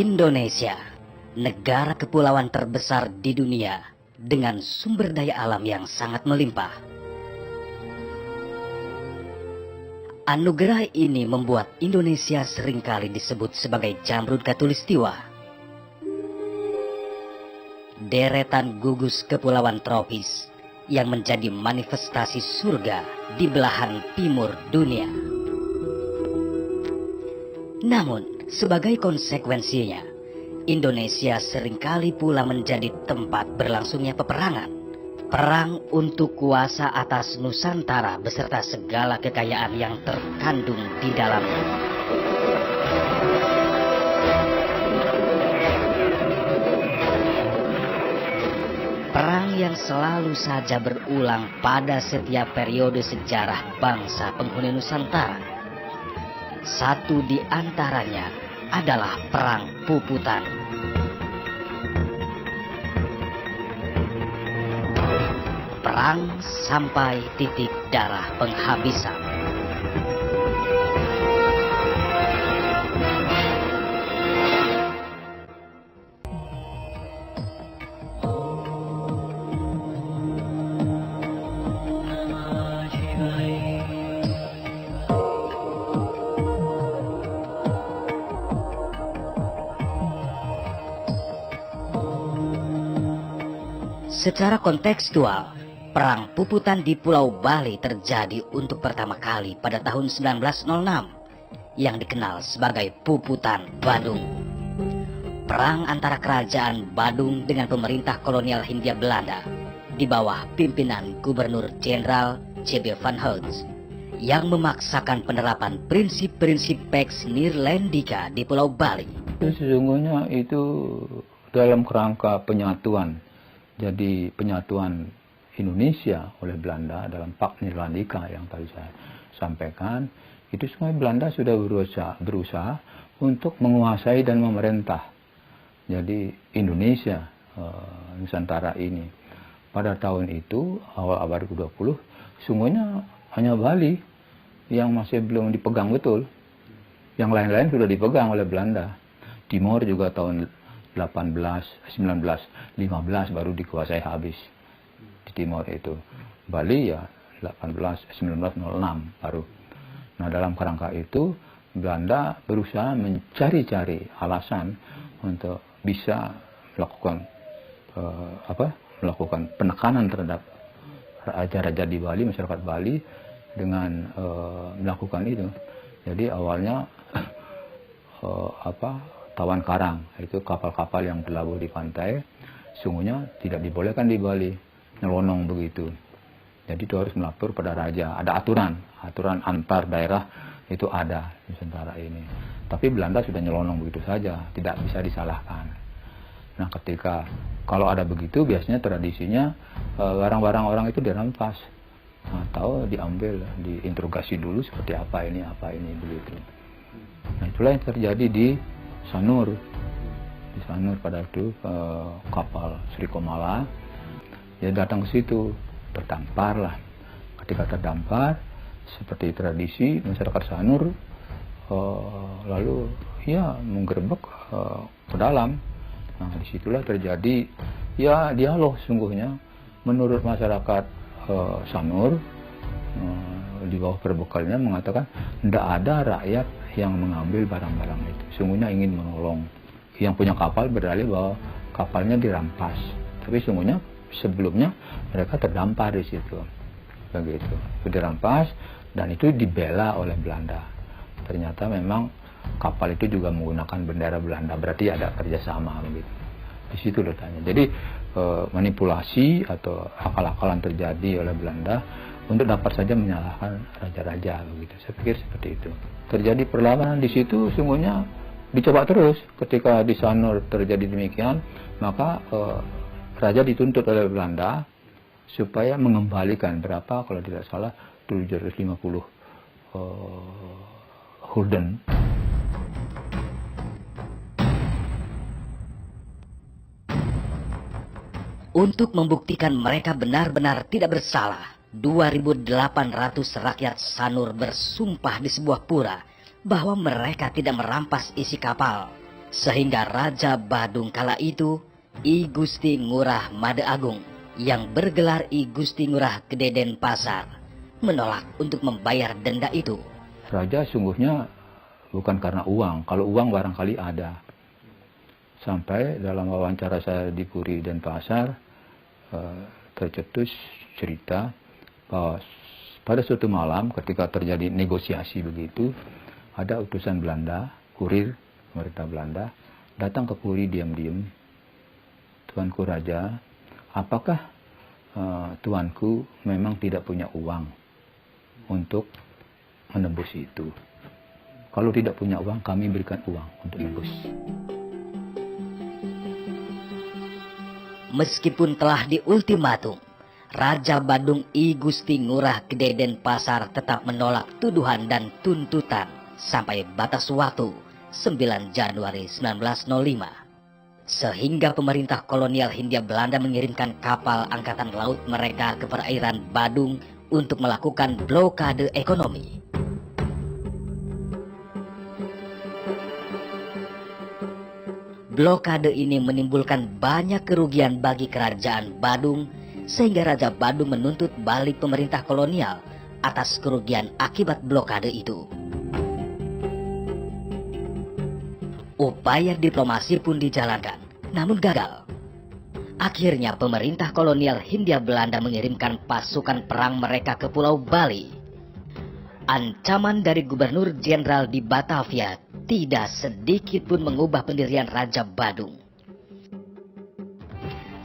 Indonesia, negara kepulauan terbesar di dunia dengan sumber daya alam yang sangat melimpah. Anugerah ini membuat Indonesia seringkali disebut sebagai Jamrud Khatulistiwa. Deretan gugus kepulauan tropis yang menjadi manifestasi surga di belahan timur dunia. Namun, sebagai konsekuensinya, Indonesia seringkali pula menjadi tempat berlangsungnya peperangan. Perang untuk kuasa atas Nusantara beserta segala kekayaan yang terkandung di dalamnya. Perang yang selalu saja berulang pada setiap periode sejarah bangsa penghuni Nusantara. Satu di antaranya adalah Perang Puputan. Perang sampai titik darah penghabisan. Secara kontekstual, Perang Puputan di Pulau Bali terjadi untuk pertama kali pada tahun 1906 yang dikenal sebagai Puputan Badung. Perang antara kerajaan Badung dengan pemerintah kolonial Hindia Belanda di bawah pimpinan Gubernur Jenderal C.B. van Holst yang memaksakan penerapan prinsip-prinsip Pax Nirlendika di Pulau Bali. Sesungguhnya itu dalam kerangka penyatuan. Jadi penyatuan Indonesia oleh Belanda dalam Pax Nirlendika yang tadi saya sampaikan, itu semua Belanda sudah berusaha untuk menguasai dan memerintah. Jadi Indonesia, Nusantara ini, pada tahun itu, awal abad ke-20, sungguhnya hanya Bali yang masih belum dipegang betul. Yang lain-lain sudah dipegang oleh Belanda. Timor juga tahun 1915 baru dikuasai habis di Timor itu. Bali ya 1906 baru. Nah, dalam kerangka itu Belanda berusaha mencari-cari alasan untuk bisa melakukan melakukan penekanan terhadap raja-raja di Bali, masyarakat Bali dengan melakukan itu. Jadi awalnya tawan karang, itu kapal-kapal yang berlabuh di pantai, sungguhnya tidak dibolehkan di Bali, nyelonong begitu. Jadi itu harus melapor pada raja. Ada aturan antar daerah itu ada di Nusantara ini. Tapi Belanda sudah nyelonong begitu saja, tidak bisa disalahkan. Nah, ketika kalau ada begitu, biasanya tradisinya barang-barang orang itu dirampas atau diambil, diinterogasi dulu seperti apa ini begitu. Nah, itulah yang terjadi di Sanur. Di Sanur pada itu kapal Sri Komala, dia datang ke situ, terdampar lah. Ketika terdampar, seperti tradisi masyarakat Sanur, lalu ya menggerebek ke dalam. Nah, disitulah terjadi ya dialog sungguhnya. Menurut masyarakat Sanur, di bawah perbekalnya mengatakan tidak ada rakyat yang mengambil barang-barang itu. Sungguhnya ingin menolong. Yang punya kapal berdalih bahwa kapalnya dirampas. Tapi sungguhnya sebelumnya mereka terdampar di situ. Begitu. Itu dirampas dan itu dibela oleh Belanda. Ternyata memang kapal itu juga menggunakan bendera Belanda. Berarti ada kerjasama begitu. Di situ letaknya. Jadi manipulasi atau akal-akalan terjadi oleh Belanda untuk dapat saja menyalahkan raja-raja begitu. Saya pikir seperti itu. Terjadi perlawanan di situ, sungguhnya dicoba terus. Ketika di Sanur terjadi demikian, maka raja dituntut oleh Belanda supaya mengembalikan berapa, kalau tidak salah 750 gulden. Untuk membuktikan mereka benar-benar tidak bersalah, 2.800 rakyat Sanur bersumpah di sebuah pura bahwa mereka tidak merampas isi kapal. Sehingga Raja Badung kala itu I Gusti Ngurah Made Agung yang bergelar I Gusti Ngurah Gede Denpasar menolak untuk membayar denda itu. Raja sungguhnya bukan karena uang, kalau uang barangkali ada. Sampai dalam wawancara saya di Puri Denpasar tercetus cerita bahwa pada suatu malam ketika terjadi negosiasi begitu, ada utusan Belanda, kurir pemerintah Belanda, datang ke Puri diam-diam. Tuanku Raja, apakah tuanku memang tidak punya uang untuk menembus itu? Kalau tidak punya uang, kami berikan uang untuk nebus. Meskipun telah diultimatum, Raja Badung I Gusti Ngurah Gede Denpasar tetap menolak tuduhan dan tuntutan sampai batas waktu 9 Januari 1905. Sehingga pemerintah kolonial Hindia Belanda mengirimkan kapal angkatan laut mereka ke perairan Badung untuk melakukan blokade ekonomi. Blokade ini menimbulkan banyak kerugian bagi kerajaan Badung, sehingga Raja Badung menuntut balik pemerintah kolonial atas kerugian akibat blokade itu. Upaya diplomasi pun dijalankan, namun gagal. Akhirnya pemerintah kolonial Hindia Belanda mengirimkan pasukan perang mereka ke Pulau Bali. Ancaman dari Gubernur Jenderal di Batavia tidak sedikit pun mengubah pendirian Raja Badung.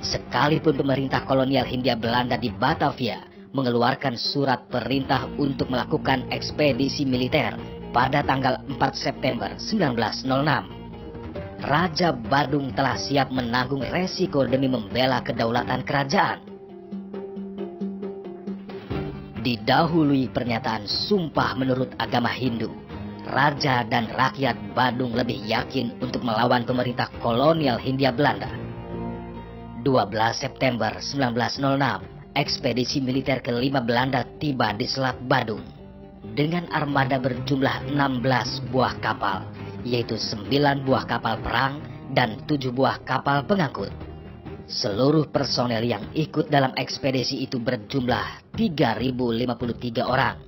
Sekalipun pemerintah kolonial Hindia Belanda di Batavia mengeluarkan surat perintah untuk melakukan ekspedisi militer pada tanggal 4 September 1906, Raja Badung telah siap menanggung resiko demi membela kedaulatan kerajaan. Didahului pernyataan sumpah menurut agama Hindu, Raja dan rakyat Badung lebih yakin untuk melawan pemerintah kolonial Hindia Belanda. 12 September 1906, ekspedisi militer kelima Belanda tiba di Selat Badung dengan armada berjumlah 16 buah kapal, yaitu 9 buah kapal perang dan 7 buah kapal pengangkut. Seluruh personel yang ikut dalam ekspedisi itu berjumlah 3.053 orang,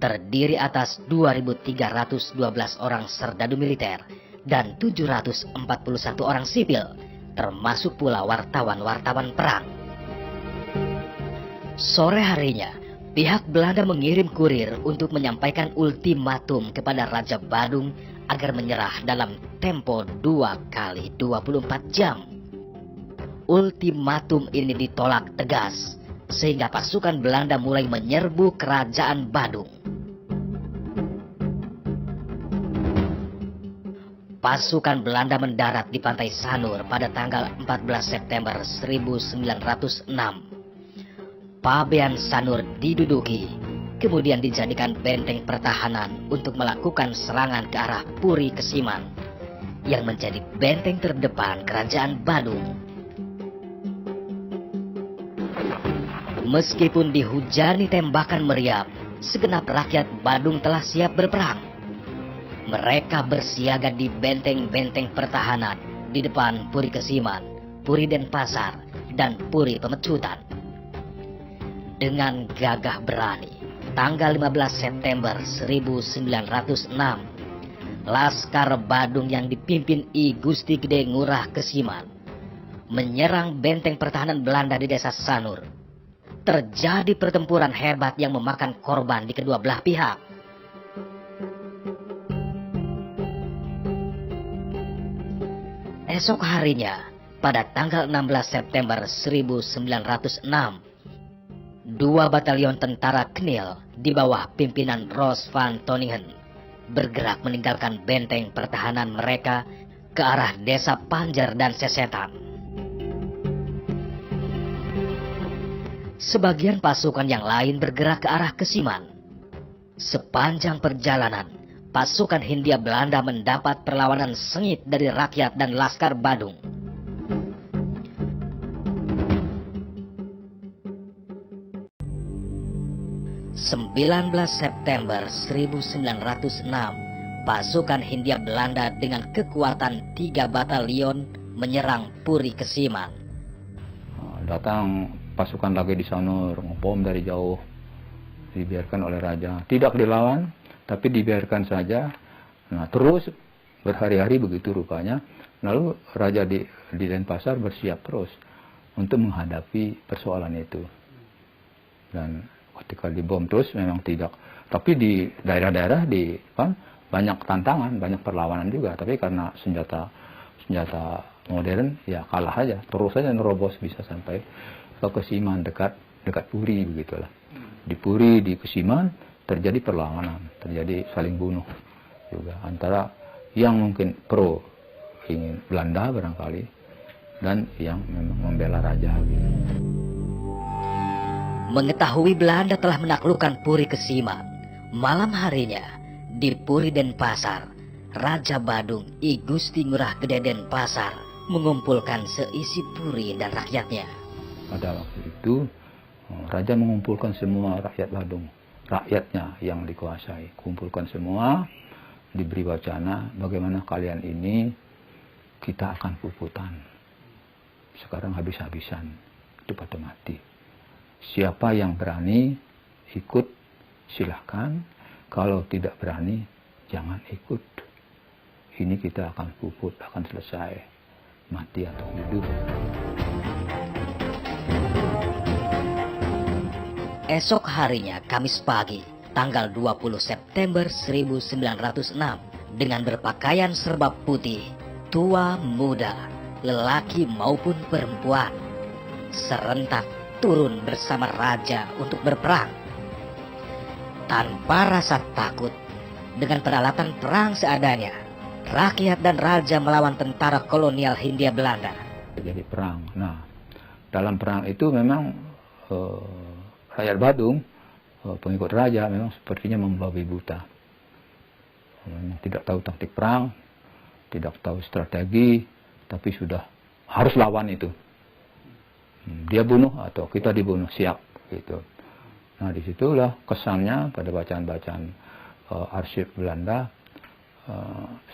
terdiri atas 2.312 orang serdadu militer dan 741 orang sipil, termasuk pula wartawan-wartawan perang. Sore harinya, pihak Belanda mengirim kurir untuk menyampaikan ultimatum kepada Raja Badung agar menyerah dalam tempo 2 kali 24 jam. Ultimatum ini ditolak tegas, sehingga pasukan Belanda mulai menyerbu kerajaan Badung. Pasukan Belanda mendarat di pantai Sanur pada tanggal 14 September 1906. Pabean Sanur diduduki, kemudian dijadikan benteng pertahanan untuk melakukan serangan ke arah Puri Kesiman, yang menjadi benteng terdepan kerajaan Badung. Meskipun dihujani tembakan meriam, segenap rakyat Badung telah siap berperang. Mereka bersiaga di benteng-benteng pertahanan di depan Puri Kesiman, Puri Denpasar, dan Puri Pemecutan. Dengan gagah berani, tanggal 15 September 1906, Laskar Badung yang dipimpin I Gusti Gede Ngurah Kesiman menyerang benteng pertahanan Belanda di desa Sanur. Terjadi pertempuran hebat yang memakan korban di kedua belah pihak. Esok harinya, pada tanggal 16 September 1906, 2 batalion tentara Knil di bawah pimpinan Roos van Toningen bergerak meninggalkan benteng pertahanan mereka ke arah desa Panjer dan Sesetan. Sebagian pasukan yang lain bergerak ke arah Kesiman. Sepanjang perjalanan, pasukan Hindia Belanda mendapat perlawanan sengit dari rakyat dan Laskar Badung. ...19 September 1906, pasukan Hindia Belanda dengan kekuatan 3 batalion menyerang Puri Kesiman. Datang pasukan lagi di Sanur, ngebom dari jauh, dibiarkan oleh raja. Tidak dilawan, tapi dibiarkan saja. Nah, terus berhari-hari begitu rupanya. Lalu raja di Denpasar bersiap terus untuk menghadapi persoalan itu. Dan ketika dibom terus memang tidak. Tapi di daerah-daerah banyak tantangan, banyak perlawanan juga. Tapi karena senjata modern ya kalah aja. Terus saja nerobos bisa sampai ke Kesiman, dekat Puri begitulah. Di Puri, di Kesiman terjadi perlawanan, terjadi saling bunuh juga antara yang mungkin pro ingin Belanda barangkali dan yang memang membela raja gitu. Mengetahui Belanda telah menaklukkan Puri Kesiman, malam harinya di Puri Denpasar, Raja Badung I Gusti Ngurah Gede Denpasar mengumpulkan seisi Puri dan rakyatnya. Pada waktu itu raja mengumpulkan semua rakyat Badung, rakyatnya yang dikuasai, kumpulkan semua, diberi wacana bagaimana kalian ini kita akan puputan. Sekarang habis-habisan, itu pada mati. Siapa yang berani ikut silahkan, kalau tidak berani jangan ikut. Ini kita akan puput, akan selesai, mati atau hidup. Esok harinya, Kamis pagi, tanggal 20 September 1906, dengan berpakaian serba putih, tua muda, lelaki maupun perempuan, serentak turun bersama raja untuk berperang. Tanpa rasa takut, dengan peralatan perang seadanya, rakyat dan raja melawan tentara kolonial Hindia Belanda. Jadi perang. Nah, dalam perang itu memang rakyat Badung, pengikut raja memang sepertinya membabi buta. Tidak tahu taktik perang, tidak tahu strategi, tapi sudah harus lawan itu. Dia bunuh atau kita dibunuh, siap gitu. Nah, disitulah kesannya pada bacaan-bacaan arsip Belanda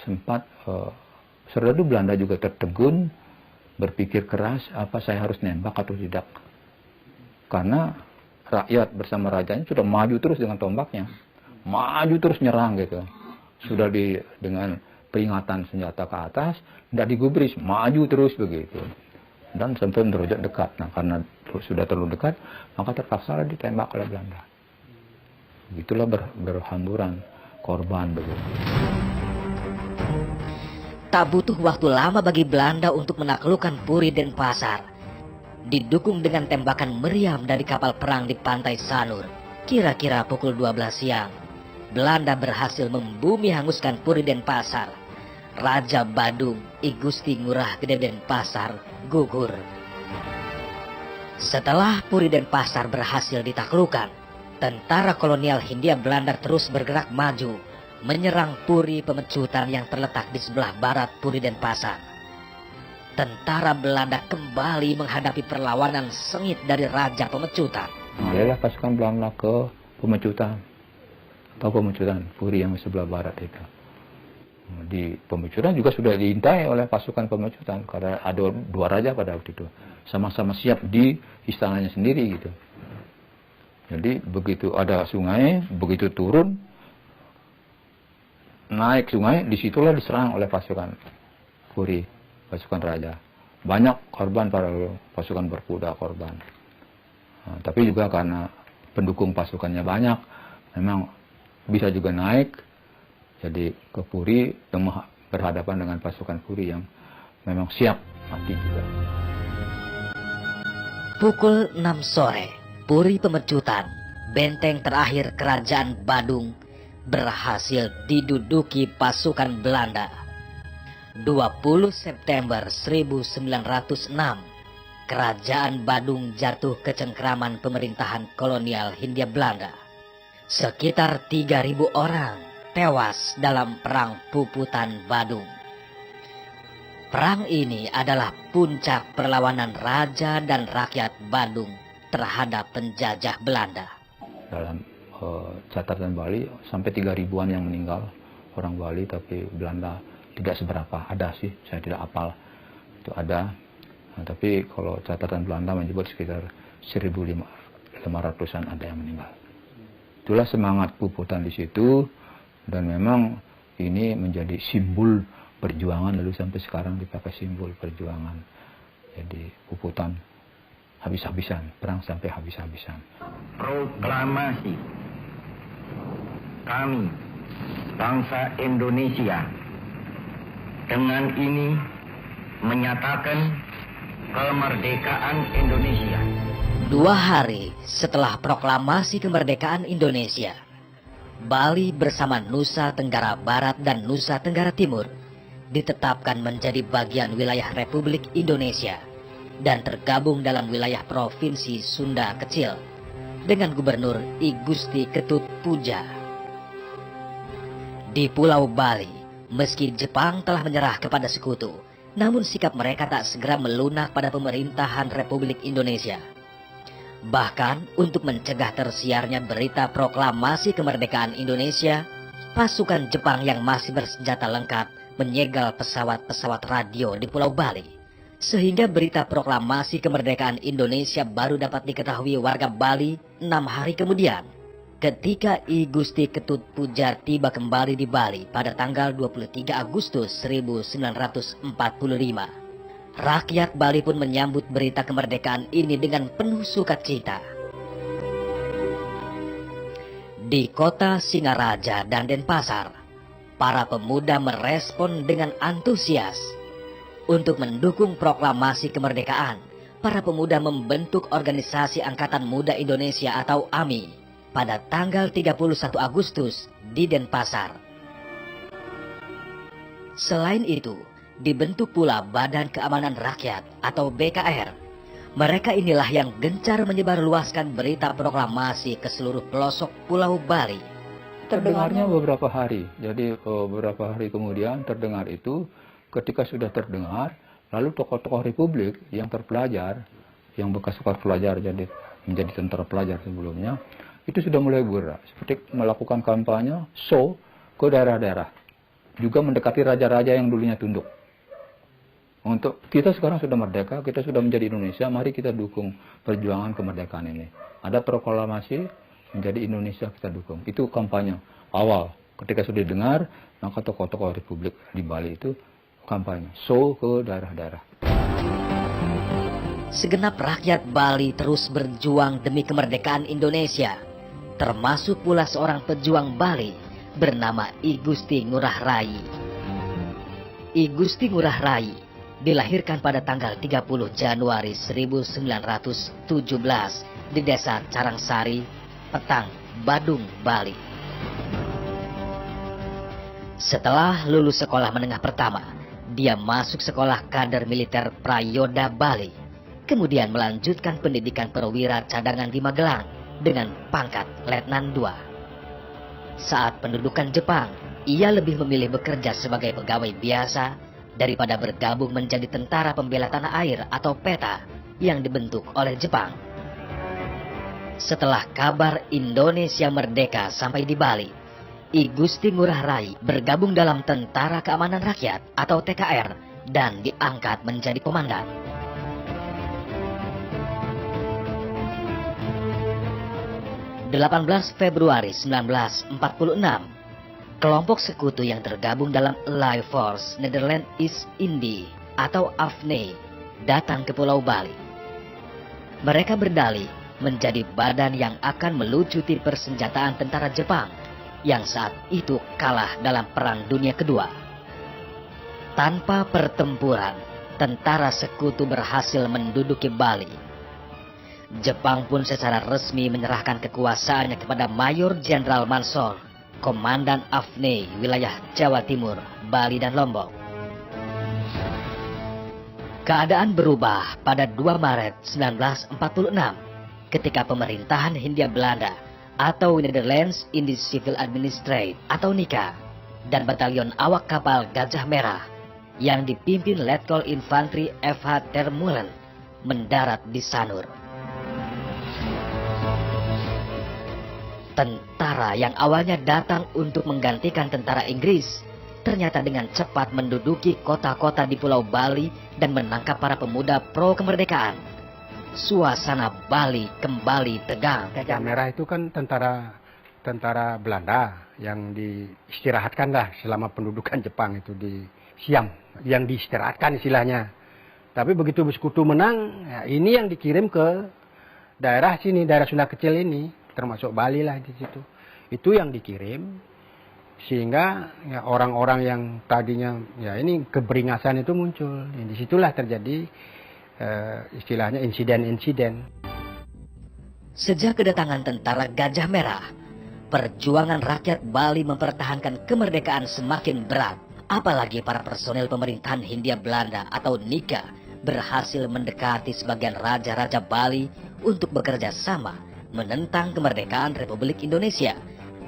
sempat serdadu Belanda juga tertegun, berpikir keras apa saya harus nembak atau tidak. Karena rakyat bersama rajanya sudah maju terus dengan tombaknya, maju terus nyerang gitu. Sudah dengan peringatan senjata ke atas, tidak digubris, maju terus begitu. Dan sampai merojok dekat. Nah, karena sudah terlalu dekat, maka terpaksa ditembak oleh Belanda. Begitulah berhamburan korban begitu. Tak butuh waktu lama bagi Belanda untuk menaklukkan Puri Denpasar. Didukung dengan tembakan meriam dari kapal perang di pantai Sanur, kira-kira pukul 12 siang, Belanda berhasil membumi hanguskan Puri Denpasar. Raja Badung I Gusti Ngurah Gede Denpasar gugur. Setelah Puri Denpasar berhasil ditaklukkan, tentara kolonial Hindia Belanda terus bergerak maju, menyerang Puri Pemecutan yang terletak di sebelah barat Puri Denpasar. Tentara Belanda kembali menghadapi perlawanan sengit dari Raja Pemecutan. Mulailah pasukan Belanda ke Pemecutan. Tahu Pemecutan, Puri yang di sebelah barat itu. Di Pemecutan juga sudah diintai oleh pasukan Pemecutan karena ada dua raja pada waktu itu. Sama-sama siap di istananya sendiri gitu. Jadi begitu ada sungai, begitu turun, naik sungai, disitulah diserang oleh pasukan Puri, pasukan raja. Banyak korban para pasukan berkuda korban. Nah, tapi juga karena pendukung pasukannya banyak, memang bisa juga naik. Jadi ke Puri berhadapan dengan pasukan Puri yang memang siap mati juga. Pukul 6 sore, Puri Pemecutan, benteng terakhir kerajaan Badung, berhasil diduduki pasukan Belanda. 20 September 1906, kerajaan Badung jatuh ke cengkraman pemerintahan kolonial Hindia Belanda. Sekitar 3.000 orang tewas dalam perang Puputan Badung. Perang ini adalah puncak perlawanan raja dan rakyat Badung terhadap penjajah Belanda. Dalam catatan Bali sampai 3.000-an yang meninggal orang Bali, tapi Belanda tidak seberapa. Ada sih, saya tidak hafal. Itu ada. Nah, tapi kalau catatan Belanda menyebut sekitar 1.500-an ada yang meninggal. Itulah semangat Puputan di situ, dan memang ini menjadi simbol perjuangan, lalu sampai sekarang dipakai simbol perjuangan. Jadi Puputan habis-habisan, perang sampai habis-habisan. Proklamasi kami bangsa Indonesia dengan ini menyatakan kemerdekaan Indonesia. 2 hari setelah proklamasi kemerdekaan Indonesia, Bali bersama Nusa Tenggara Barat dan Nusa Tenggara Timur ditetapkan menjadi bagian wilayah Republik Indonesia dan tergabung dalam wilayah Provinsi Sunda Kecil dengan Gubernur I Gusti Ketut Puja. Di Pulau Bali, meski Jepang telah menyerah kepada sekutu, namun sikap mereka tak segera melunak pada pemerintahan Republik Indonesia. Bahkan untuk mencegah tersiarnya berita proklamasi kemerdekaan Indonesia, pasukan Jepang yang masih bersenjata lengkap menyegel pesawat-pesawat radio di Pulau Bali, sehingga berita proklamasi kemerdekaan Indonesia baru dapat diketahui warga Bali 6 hari kemudian, ketika I Gusti Ketut Puja tiba kembali di Bali pada tanggal 23 Agustus 1945. Rakyat Bali pun menyambut berita kemerdekaan ini dengan penuh sukacita. Di kota Singaraja dan Denpasar, para pemuda merespon dengan antusias. Untuk mendukung proklamasi kemerdekaan, para pemuda membentuk Organisasi Angkatan Muda Indonesia atau AMI pada tanggal 31 Agustus di Denpasar. Selain itu, dibentuk pula Badan Keamanan Rakyat atau BKR. Mereka inilah yang gencar menyebarluaskan berita proklamasi ke seluruh pelosok Pulau Bali. Terdengarnya beberapa hari. Jadi beberapa hari kemudian terdengar itu. Ketika sudah terdengar, lalu tokoh-tokoh Republik yang terpelajar, yang bekas pelajar jadi menjadi tentara pelajar sebelumnya, itu sudah mulai bergerak. Seperti melakukan kampanye show ke daerah-daerah. Juga mendekati raja-raja yang dulunya tunduk. Untuk kita sekarang sudah merdeka, kita sudah menjadi Indonesia, mari kita dukung perjuangan kemerdekaan ini. Ada proklamasi menjadi Indonesia, kita dukung. Itu kampanye awal. Ketika sudah dengar, maka tokoh-tokoh Republik di Bali itu kampanye show ke daerah-daerah. Segenap rakyat Bali terus berjuang demi kemerdekaan Indonesia, termasuk pula seorang pejuang Bali bernama I Gusti Ngurah Rai. I Gusti Ngurah Rai dilahirkan pada tanggal 30 Januari 1917 di desa Carangsari, Petang, Badung, Bali. Setelah lulus sekolah menengah pertama, dia masuk sekolah kader militer Prayoda Bali, kemudian melanjutkan pendidikan perwira cadangan di Magelang dengan pangkat Letnan II. Saat pendudukan Jepang, ia lebih memilih bekerja sebagai pegawai biasa daripada bergabung menjadi tentara pembela tanah air atau PETA yang dibentuk oleh Jepang. Setelah kabar Indonesia merdeka sampai di Bali, I Gusti Ngurah Rai bergabung dalam Tentara Keamanan Rakyat atau TKR dan diangkat menjadi komandan. (18 Februari 1946), kelompok sekutu yang tergabung dalam Allied Force Netherlands East Indie atau AFNE datang ke Pulau Bali. Mereka berdalih menjadi badan yang akan melucuti persenjataan tentara Jepang yang saat itu kalah dalam Perang Dunia Kedua. Tanpa pertempuran, tentara sekutu berhasil menduduki Bali. Jepang pun secara resmi menyerahkan kekuasaannya kepada Mayor Jenderal Mansor, Komandan AFNE wilayah Jawa Timur, Bali dan Lombok. Keadaan berubah pada 2 Maret 1946 ketika pemerintahan Hindia Belanda atau Netherlands Indies Civil Administratie atau NICA dan batalion awak kapal Gajah Merah yang dipimpin Letkol Infantri F.H. Termulen mendarat di Sanur. Tentara yang awalnya datang untuk menggantikan tentara Inggris, ternyata dengan cepat menduduki kota-kota di Pulau Bali dan menangkap para pemuda pro kemerdekaan. Suasana Bali kembali tegang. Gajah Merah itu kan tentara Belanda yang diistirahatkan lah selama pendudukan Jepang itu di Siam, yang diistirahatkan istilahnya. Tapi begitu Bersekutu menang, ya ini yang dikirim ke daerah sini, daerah Sunda Kecil ini, termasuk Bali lah di situ. Itu yang dikirim, sehingga ya orang-orang yang tadinya ya ini keberingasan itu muncul. Ya, disitulah terjadi istilahnya insiden-insiden. Sejak kedatangan tentara Gajah Merah, perjuangan rakyat Bali mempertahankan kemerdekaan semakin berat. Apalagi para personel pemerintahan Hindia Belanda atau NIKA berhasil mendekati sebagian raja-raja Bali untuk bekerja sama menentang kemerdekaan Republik Indonesia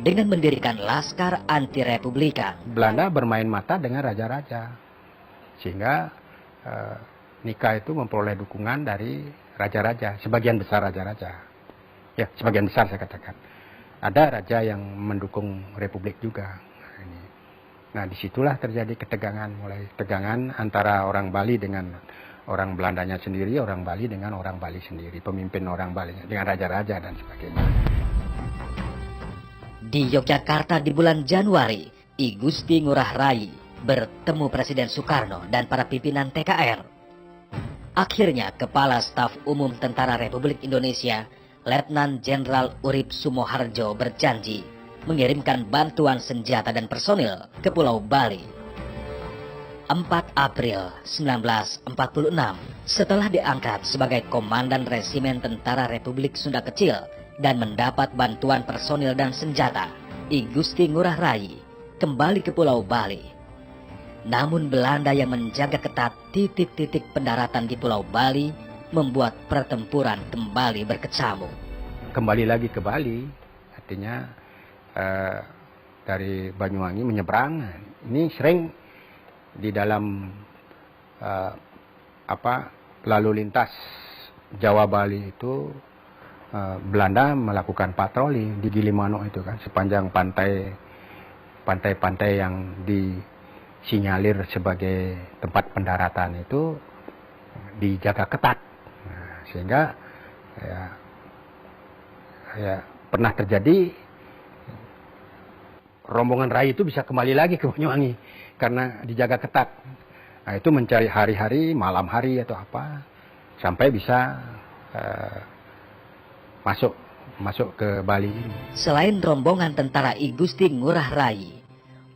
dengan mendirikan Laskar Anti-Republika. Belanda bermain mata dengan raja-raja, sehingga NIKA itu memperoleh dukungan dari raja-raja, sebagian besar raja-raja. Ya, sebagian besar saya katakan. Ada raja yang mendukung Republik juga. Nah, disitulah terjadi ketegangan, mulai tegangan antara orang Bali dengan orang Belandanya sendiri, orang Bali dengan orang Bali sendiri, pemimpin orang Bali dengan raja-raja dan sebagainya. Di Yogyakarta di bulan Januari, I Gusti Ngurah Rai bertemu Presiden Soekarno dan para pimpinan TKR. Akhirnya, Kepala Staf Umum Tentara Republik Indonesia, Letnan Jenderal Urip Sumoharjo berjanji mengirimkan bantuan senjata dan personil ke Pulau Bali. 4 April 1946, setelah diangkat sebagai Komandan Resimen Tentara Republik Sunda Kecil dan mendapat bantuan personil dan senjata, I Gusti Ngurah Rai kembali ke Pulau Bali. Namun Belanda yang menjaga ketat titik-titik pendaratan di Pulau Bali membuat pertempuran kembali berkecamuk. Kembali lagi ke Bali, artinya dari Banyuwangi menyeberang. Ini sering di dalam lalu lintas Jawa Bali itu Belanda melakukan patroli di Gilimanuk itu kan, sepanjang pantai-pantai yang disinyalir sebagai tempat pendaratan itu dijaga ketat. Nah, sehingga ya pernah terjadi rombongan Rai itu bisa kembali lagi ke Banyuwangi karena dijaga ketat. Nah, itu mencari hari-hari, malam hari atau apa, sampai bisa masuk ke Bali ini. Selain rombongan tentara I Gusti Ngurah Rai,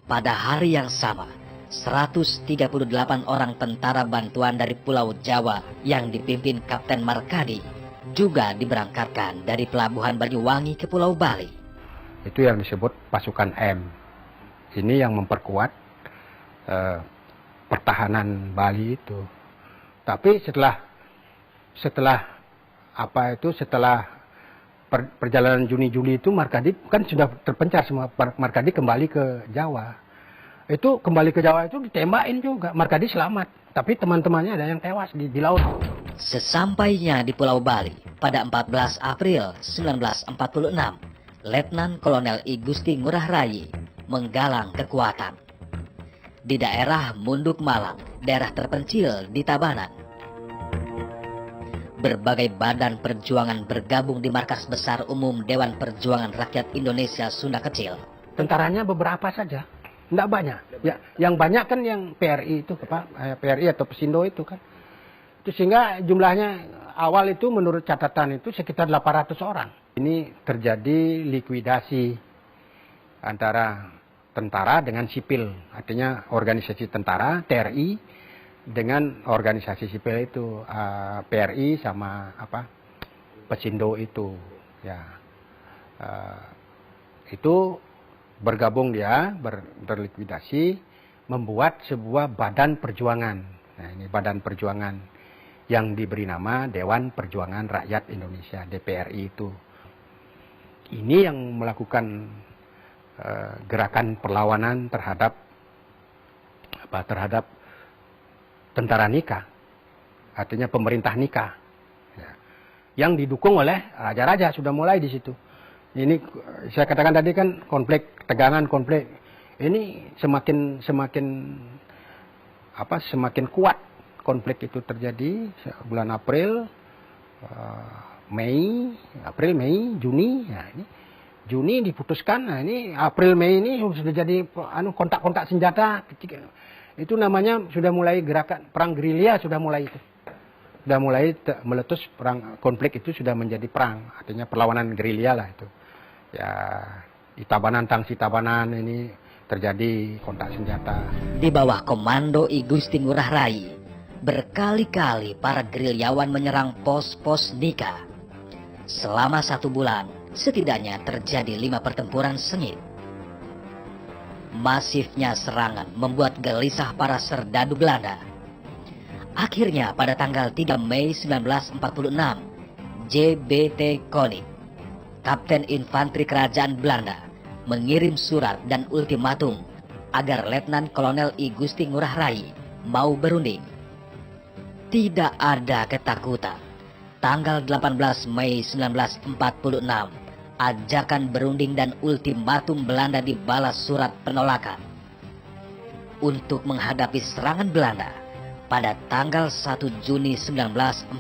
pada hari yang sama 138 orang tentara bantuan dari Pulau Jawa yang dipimpin Kapten Markadi juga diberangkatkan dari Pelabuhan Banyuwangi ke Pulau Bali. Itu yang disebut pasukan M. Ini yang memperkuat pertahanan Bali itu. Tapi setelah perjalanan Juni-Juli itu Markadi kan sudah terpencar semua. Markadi kembali ke Jawa. Itu kembali ke Jawa itu ditembakin juga. Markadi selamat, tapi teman-temannya ada yang tewas di laut. Sesampainya di Pulau Bali pada 14 April 1946, Letnan Kolonel I Gusti Ngurah Rai menggalang kekuatan. Di daerah Munduk Malang, daerah terpencil di Tabanan, berbagai badan perjuangan bergabung di markas besar umum Dewan Perjuangan Rakyat Indonesia Sunda Kecil. Tentaranya beberapa saja, tidak banyak. Ya, yang banyak kan yang PRI itu, PRI atau Pesindo itu kan. Itu sehingga jumlahnya awal itu menurut catatan itu sekitar 800 orang. Ini terjadi likuidasi antara tentara dengan sipil, artinya organisasi tentara TRI dengan organisasi sipil itu PRI sama Pesindo itu, ya itu bergabung dia berlikuidasi membuat sebuah badan perjuangan. Nah, ini badan perjuangan yang diberi nama Dewan Perjuangan Rakyat Indonesia DPRI itu. Ini yang melakukan gerakan perlawanan terhadap tentara NIKA, artinya pemerintah NIKA, ya, yang didukung oleh raja-raja sudah mulai di situ. Ini saya katakan tadi kan konflik, tegangan konflik. Ini semakin kuat konflik itu terjadi bulan April, April, Mei, Juni. Nah, ini Juni diputuskan. Nah, ini April, Mei ini sudah jadi kontak-kontak senjata. Itu namanya sudah mulai gerakan perang gerilya, sudah mulai itu. Sudah mulai meletus, perang konflik itu sudah menjadi perang, artinya perlawanan gerilya lah itu. Ya, di Tabanan, Tangsi Tabanan ini terjadi kontak senjata. Di bawah komando I Gusti Ngurah Rai, berkali-kali para gerilyawan menyerang pos-pos Nika. Selama 1 bulan, setidaknya terjadi 5 pertempuran sengit. Masifnya serangan membuat gelisah para serdadu Belanda. Akhirnya pada tanggal 3 Mei 1946, J.B.T. Koning, Kapten Infanteri Kerajaan Belanda, mengirim surat dan ultimatum agar Letnan Kolonel I Gusti Ngurah Rai mau berunding. Tidak ada ketakutan. Tanggal 18 Mei 1946, ajakan berunding dan ultimatum Belanda dibalas surat penolakan. Untuk menghadapi serangan Belanda, pada tanggal 1 Juni 1946,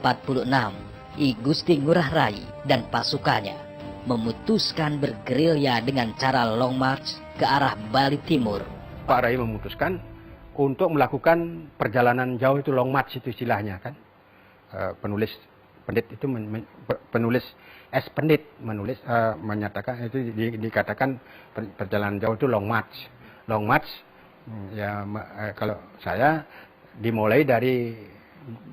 I Gusti Ngurah Rai dan pasukannya memutuskan bergerilya dengan cara long march ke arah Bali Timur. Pak Rai memutuskan untuk melakukan perjalanan jauh, itu long march itu istilahnya kan. Penulis Pendit menyatakan itu dikatakan perjalanan jauh itu long march. Long march ya kalau saya dimulai dari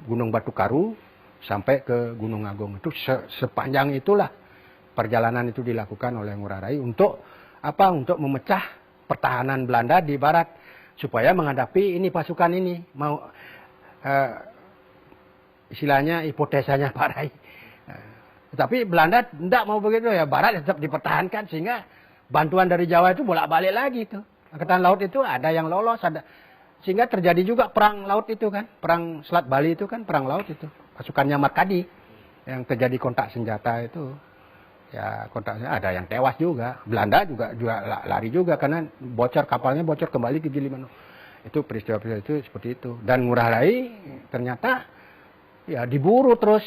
Gunung Batu Karu sampai ke Gunung Agung. Itu sepanjang itulah perjalanan itu dilakukan oleh Ngurah Rai untuk apa? Untuk memecah pertahanan Belanda di barat supaya menghadapi ini pasukan ini. Mau istilahnya hipotesanya Pak Rai. Tapi Belanda tidak mau begitu ya, barat tetap dipertahankan sehingga bantuan dari Jawa itu bolak-balik lagi itu. Angkatan laut itu ada yang lolos, ada sehingga terjadi juga perang laut itu kan, perang Selat Bali itu kan perang laut itu. Pasukannya Markadi yang terjadi kontak senjata itu. Ya kontaknya ada yang tewas juga. Belanda juga lari juga karena kapalnya bocor kembali ke Gilimanuk. Itu peristiwa itu seperti itu. Dan Ngurah Rai ternyata ya diburu terus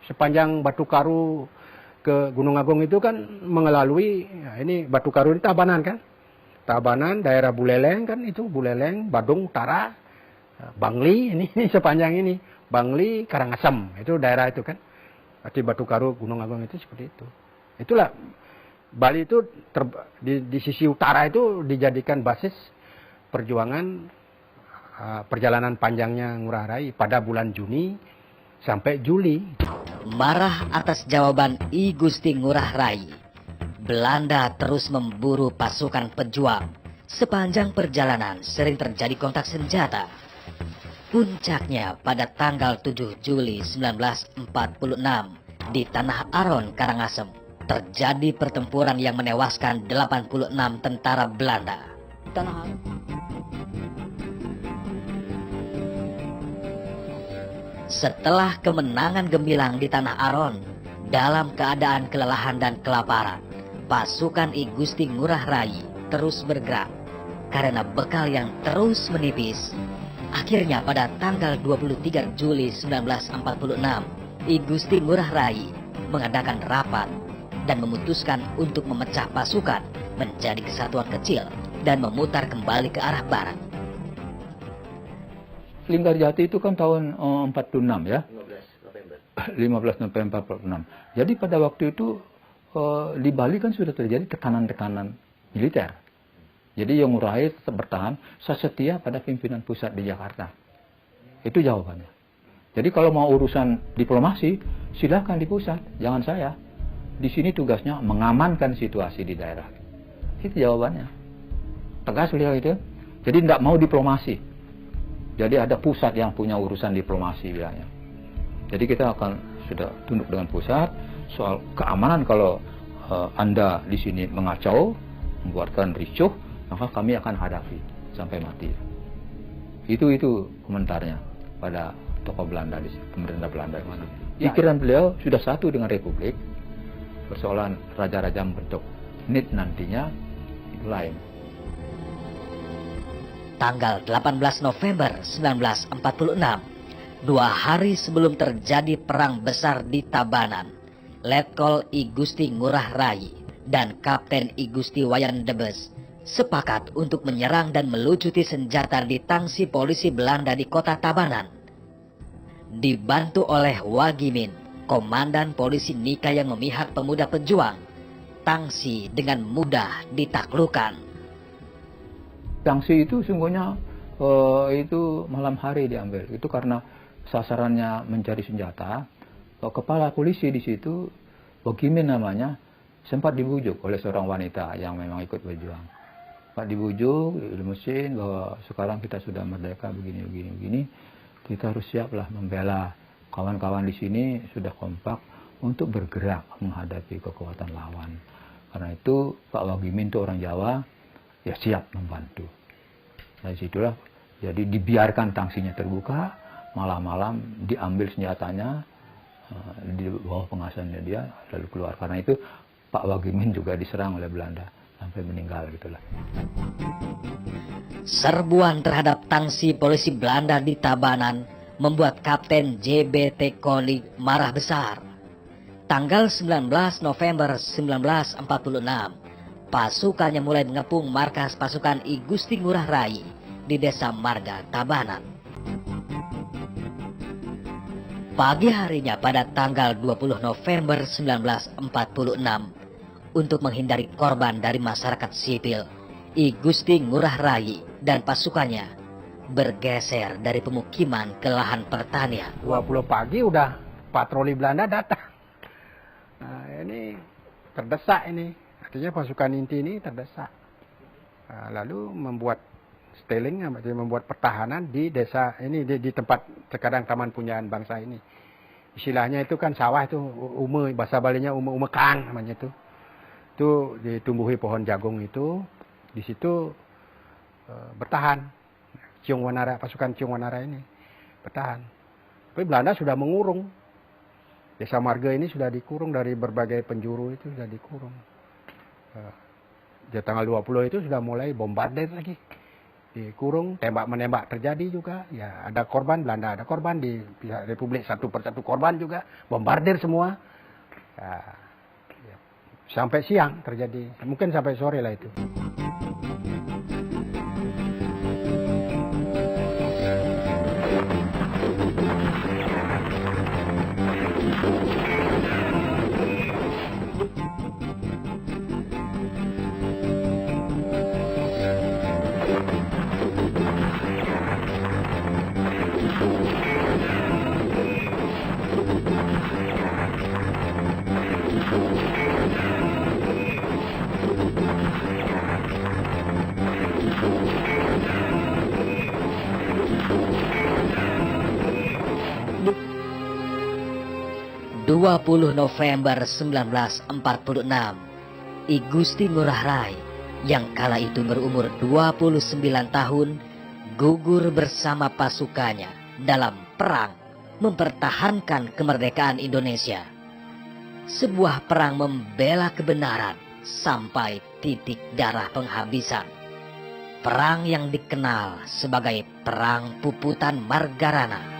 sepanjang Batu Karu ke Gunung Agung itu kan mengelalui ya ini Batu Karu di Tabanan kan. Tabanan, daerah Buleleng kan itu, Buleleng, Badung Utara, Bangli, ini sepanjang ini. Bangli, Karangasem, itu daerah itu kan. Arti Batu Karu, Gunung Agung itu seperti itu. Itulah, Bali itu di sisi utara itu dijadikan basis perjuangan perjalanan panjangnya Ngurah Rai pada bulan Juni sampai Juli. Marah atas jawaban I Gusti Ngurah Rai, Belanda terus memburu pasukan pejuang. Sepanjang perjalanan sering terjadi kontak senjata. Puncaknya pada tanggal 7 Juli 1946 di Tanah Aron, Karangasem, terjadi pertempuran yang menewaskan 86 tentara Belanda. Tanah Aron. Setelah kemenangan gemilang di Tanah Aron, dalam keadaan kelelahan dan kelaparan, pasukan I Gusti Ngurah Rai terus bergerak. Karena bekal yang terus menipis, akhirnya pada tanggal 23 Juli 1946, I Gusti Ngurah Rai mengadakan rapat dan memutuskan untuk memecah pasukan menjadi kesatuan kecil dan memutar kembali ke arah barat. Linggarjati itu kan tahun 46 ya. 15 November 46. Jadi pada waktu itu di Bali kan sudah terjadi tekanan-tekanan militer. Jadi yang Ngurah Rai tetap bertahan, saya setia pada pimpinan pusat di Jakarta. Itu jawabannya. Jadi kalau mau urusan diplomasi, silahkan di pusat, jangan saya. Di sini tugasnya mengamankan situasi di daerah. Itu jawabannya. Tegas beliau itu. Jadi tidak mau diplomasi. Jadi ada pusat yang punya urusan diplomasi bilangnya. Jadi kita akan sudah tunduk dengan pusat. Soal keamanan kalau Anda di sini mengacau, membuatkan ricuh, maka kami akan hadapi sampai mati. Itu komentarnya pada tokoh Belanda di pemerintah Belanda. Pikiran beliau sudah satu dengan Republik. persoalan raja-raja membentuk NIT nantinya itu lain. Tanggal 18 November 1946, 2 hari sebelum terjadi perang besar di Tabanan, Letkol I Gusti Ngurah Rai dan Kapten I Gusti Wayan Debes sepakat untuk menyerang dan melucuti senjata di tangsi polisi Belanda di kota Tabanan. Dibantu oleh Wagimin, komandan polisi Nika yang memihak pemuda pejuang, tangsi dengan mudah ditaklukkan. Tangsi itu sungguhnya itu malam hari diambil. Itu karena sasarannya mencari senjata. Kepala polisi di situ, Wagimin namanya, sempat dibujuk oleh seorang wanita yang memang ikut berjuang. Pak dibujuk di mesin bahwa sekarang kita sudah merdeka begini, kita harus siaplah membela kawan-kawan di sini sudah kompak untuk bergerak menghadapi kekuatan lawan. Karena itu Pak Wagimin itu orang Jawa, ya siap membantu. Dari situlah jadi dibiarkan tangsinya terbuka, malam-malam diambil senjatanya di bawah pengawasannya dia lalu keluar. Karena itu Pak Wagimin juga diserang oleh Belanda sampai meninggal gitulah. Serbuan terhadap tangsi polisi Belanda di Tabanan membuat Kapten JBT Kolik marah besar. Tanggal 19 November 1946, pasukannya mulai mengepung markas pasukan I Gusti Ngurah Rai di Desa Marga, Tabanan. Pagi harinya pada tanggal 20 November 1946, untuk menghindari korban dari masyarakat sipil, I Gusti Ngurah Rai dan pasukannya bergeser dari pemukiman ke lahan pertanian. 20 pagi udah patroli Belanda datang. Nah, ini terdesak ini. Artinya pasukan inti ini terdesak. Nah, lalu membuat stealing, membuat pertahanan di desa ini, di tempat sekarang Taman Punyaan Bangsa ini. Istilahnya itu kan sawah itu, bahasa Balinya umekang namanya itu. Itu ditumbuhi pohon jagung itu, di situ bertahan. Ciung Wanara, pasukan Ciung Wanara ini bertahan. Tapi Belanda sudah mengurung. Desa Marga ini sudah dikurung dari berbagai penjuru itu sudah dikurung. Di tanggal 20 itu sudah mulai bombardir lagi. Dikurung, tembak-menembak terjadi juga. Ya, ada korban, Belanda ada korban, di pihak Republik satu persatu korban juga. Bombardir semua. Ya, sampai siang terjadi, mungkin sampai sore lah itu. ...20 November 1946, I Gusti Ngurah Rai yang kala itu berumur 29 tahun gugur bersama pasukannya dalam perang mempertahankan kemerdekaan Indonesia. Sebuah perang membela kebenaran sampai titik darah penghabisan. Perang yang dikenal sebagai Perang Puputan Margarana.